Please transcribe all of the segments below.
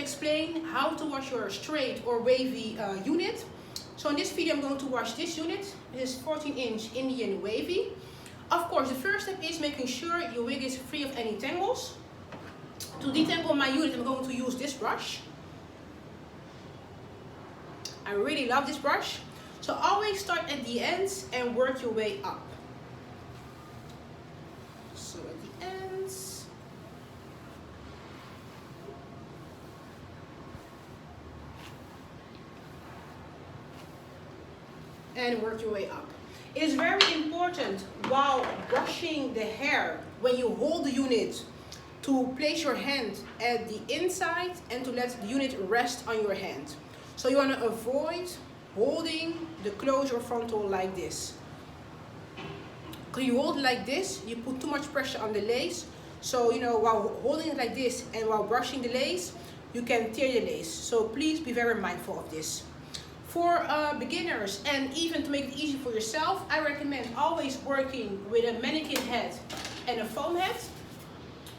explain how to wash your straight or wavy unit. So in this video I'm going to wash this unit. This is 14-inch Indian wavy. Of course, the first step is making sure your wig is free of any tangles. To detangle my unit, I'm going to use this brush. I really love this brush. So always start at the ends and work your way up. So at the ends. And work your way up. It is very important while brushing the hair, when you hold the unit, to place your hand at the inside and to let the unit rest on your hand. So you want to avoid holding the closure frontal like this. Because you hold it like this, you put too much pressure on the lace. So, you know, while holding it like this and while brushing the lace, you can tear the lace. So please be very mindful of this. For beginners and even to make it easy for yourself, I recommend always working with a mannequin head and a foam head.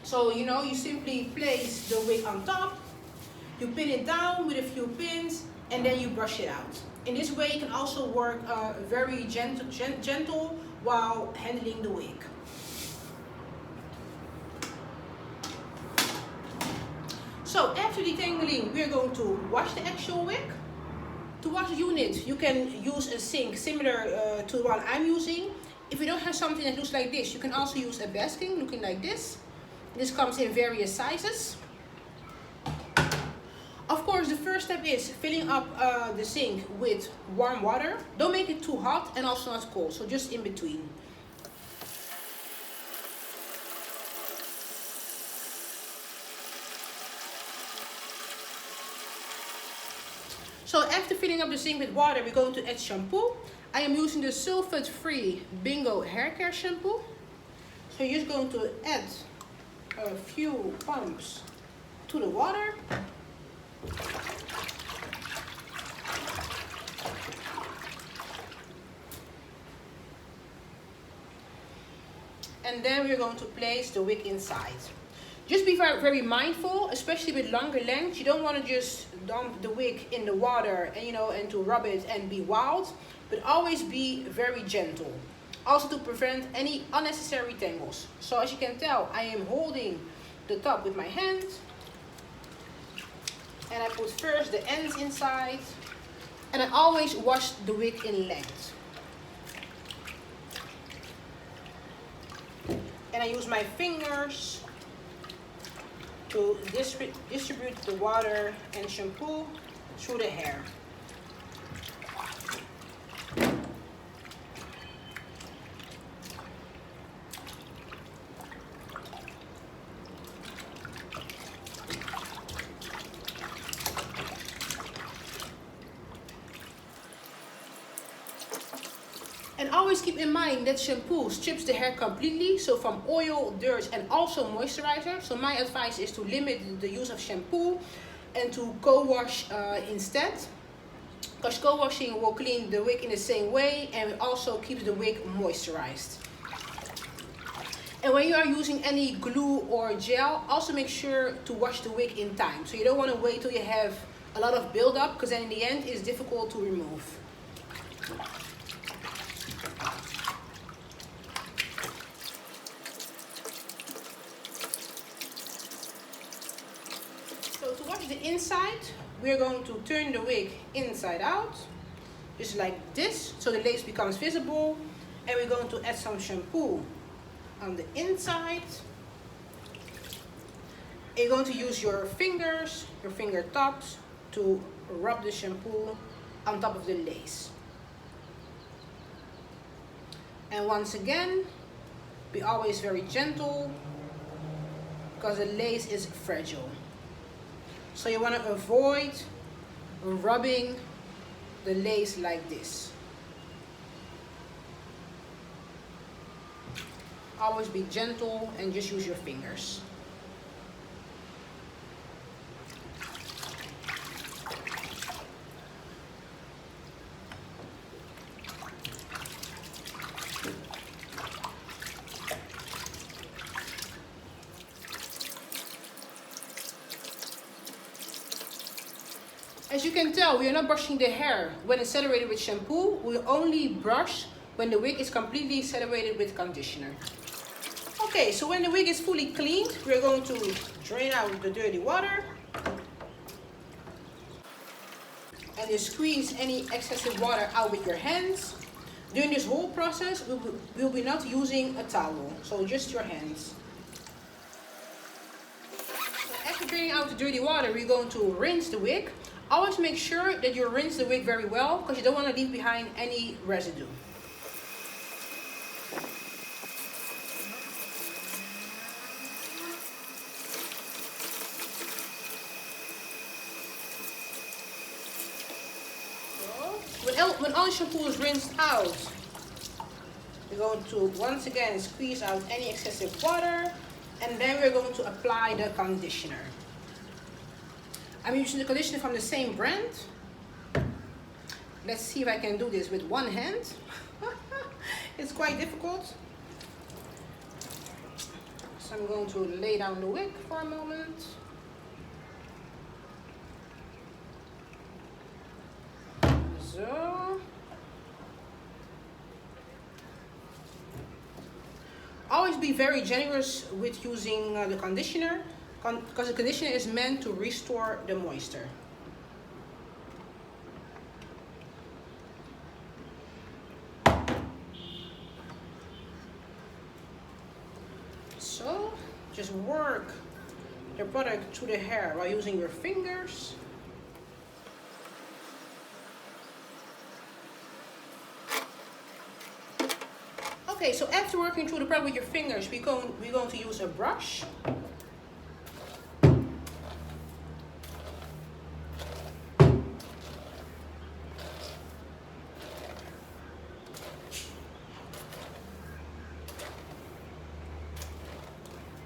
So, you know, you simply place the wig on top, you pin it down with a few pins, and then you brush it out. In this way, you can also work very gentle while handling the wig. So after detangling, we are going to wash the actual wig. To wash the unit, you can use a sink similar to the one I'm using. If you don't have something that looks like this, you can also use a basking looking like this. This comes in various sizes. Of course, the first step is filling up the sink with warm water. Don't make it too hot and also not cold, so just in between. So after filling up the sink with water, we're going to add shampoo. I am using the sulfate-free Bingo hair care shampoo. So you're just going to add a few pumps to the water. And then we're going to place the wig inside. Just be very mindful, especially with longer lengths. You don't want to just dump the wig in the water and, you know, and to rub it and be wild, but always be very gentle. Also to prevent any unnecessary tangles. So as you can tell, I am holding the top with my hand. And I put first the ends inside. And I always wash the wig in length. And I use my fingers to distribute the water and shampoo through the hair. And always keep in mind that shampoo strips the hair completely, so from oil, dirt and also moisturizer. So my advice is to limit the use of shampoo and to co-wash instead. Because co-washing will clean the wig in the same way and it also keeps the wig moisturized. And when you are using any glue or gel, also make sure to wash the wig in time. So you don't want to wait till you have a lot of buildup, because then in the end it's difficult to remove. So to wash the inside, we're going to turn the wig inside out, just like this, so the lace becomes visible. And we're going to add some shampoo on the inside. And you're going to use your fingers, your finger tops, to rub the shampoo on top of the lace. And once again, be always very gentle, because the lace is fragile. So you want to avoid rubbing the lace like this. Always be gentle and just use your fingers. As you can tell, we are not brushing the hair when it's saturated with shampoo. We only brush when the wig is completely saturated with conditioner. Okay, so when the wig is fully cleaned, we're going to drain out the dirty water. And you squeeze any excessive water out with your hands. During this whole process, we'll be not using a towel, so just your hands. So after draining out the dirty water, we're going to rinse the wig. Always make sure that you rinse the wig very well, because you don't want to leave behind any residue. When all the shampoo is rinsed out, we're going to once again squeeze out any excessive water, and then we're going to apply the conditioner. I'm using the conditioner from the same brand. Let's see if I can do this with one hand. It's quite difficult. So I'm going to lay down the wig for a moment. So. Always be very generous with using the conditioner, because the conditioner is meant to restore the moisture. So just work the product to the hair while using your fingers. Okay, so after working through the product with your fingers, we're going to use a brush.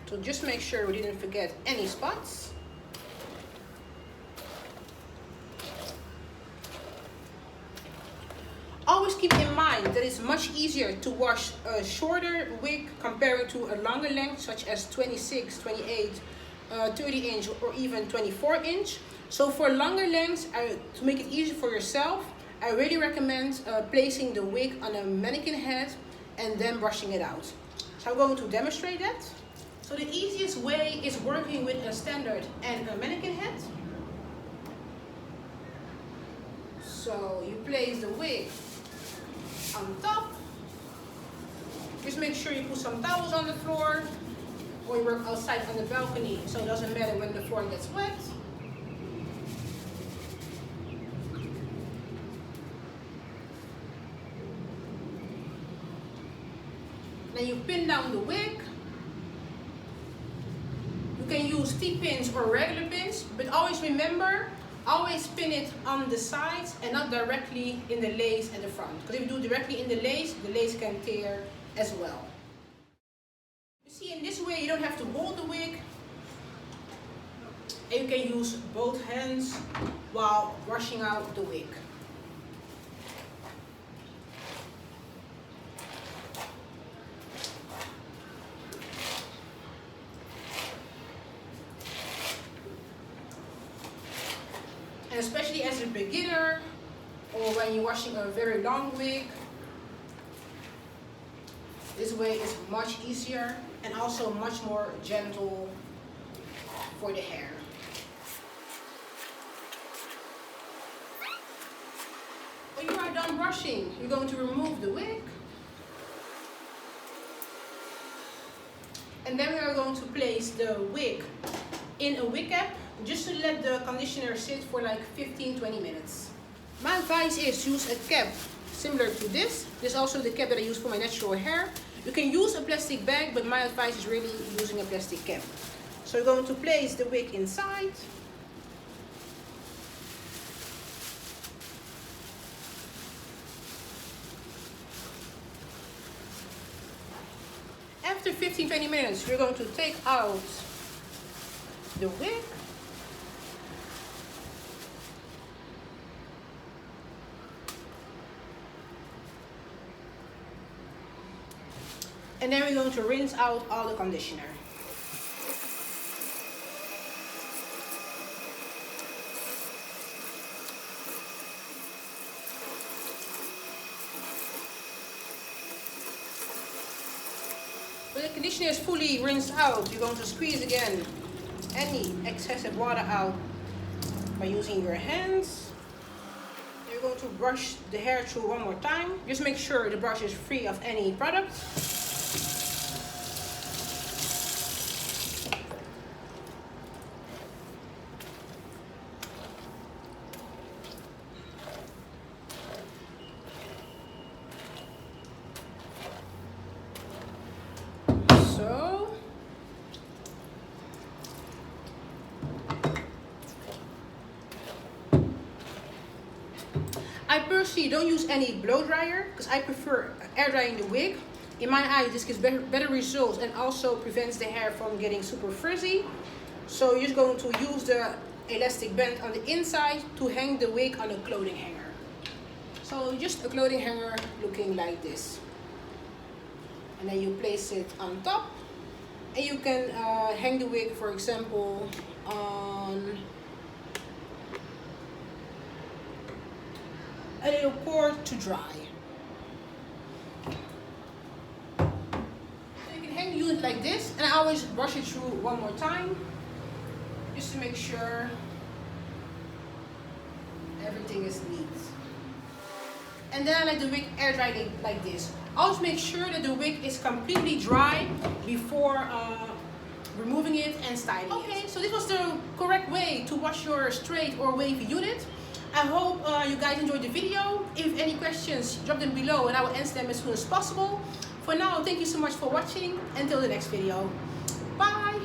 So just make sure we didn't forget any spots. Always keep in mind that it's much easier to wash a shorter wig compared to a longer length, such as 26, 28, 30 inch or even 24 inch. So for longer lengths, to make it easy for yourself, I really recommend placing the wig on a mannequin head and then brushing it out. So I'm going to demonstrate that. So the easiest way is working with a standard and a mannequin head. So you place the wig on top. Just make sure you put some towels on the floor, or you work outside on the balcony, so it doesn't matter when the floor gets wet. Then you pin down the wig. You can use T-pins or regular pins, but always remember, always pin it on the sides and not directly in the lace at the front. Because if you do directly in the lace can tear as well. You see, in this way you don't have to hold the wig, and you can use both hands while brushing out the wig. And especially as a beginner, or when you're washing a very long wig, this way is much easier and also much more gentle for the hair. When you are done brushing, you're going to remove the wig. And then we are going to place the wig in a wig cap, just to let the conditioner sit for like 15-20 minutes. My advice is use a cap similar to this. This is also the cap that I use for my natural hair. You can use a plastic bag, but my advice is really using a plastic cap. So you're going to place the wig inside. After 15-20 minutes, you're going to take out the wig. And then we're going to rinse out all the conditioner. When the conditioner is fully rinsed out, you're going to squeeze again any excessive water out by using your hands. You're going to brush the hair through one more time. Just make sure the brush is free of any product. I personally don't use any blow dryer because I prefer air drying the wig. In my eyes, this gives better results and also prevents the hair from getting super frizzy. So you're just going to use the elastic band on the inside to hang the wig on a clothing hanger. So just a clothing hanger looking like this. And then you place it on top. And you can hang the wig, for example, on a little cord to dry. So you can hang the unit like this, and I always brush it through one more time, just to make sure everything is neat. And then I let the wig air dry like this. Always make sure that the wig is completely dry before removing it and styling it. Okay, so this was the correct way to wash your straight or wavy unit. I hope you guys enjoyed the video. If any questions, drop them below and I will answer them as soon as possible. For now, thank you so much for watching. Until the next video. Bye!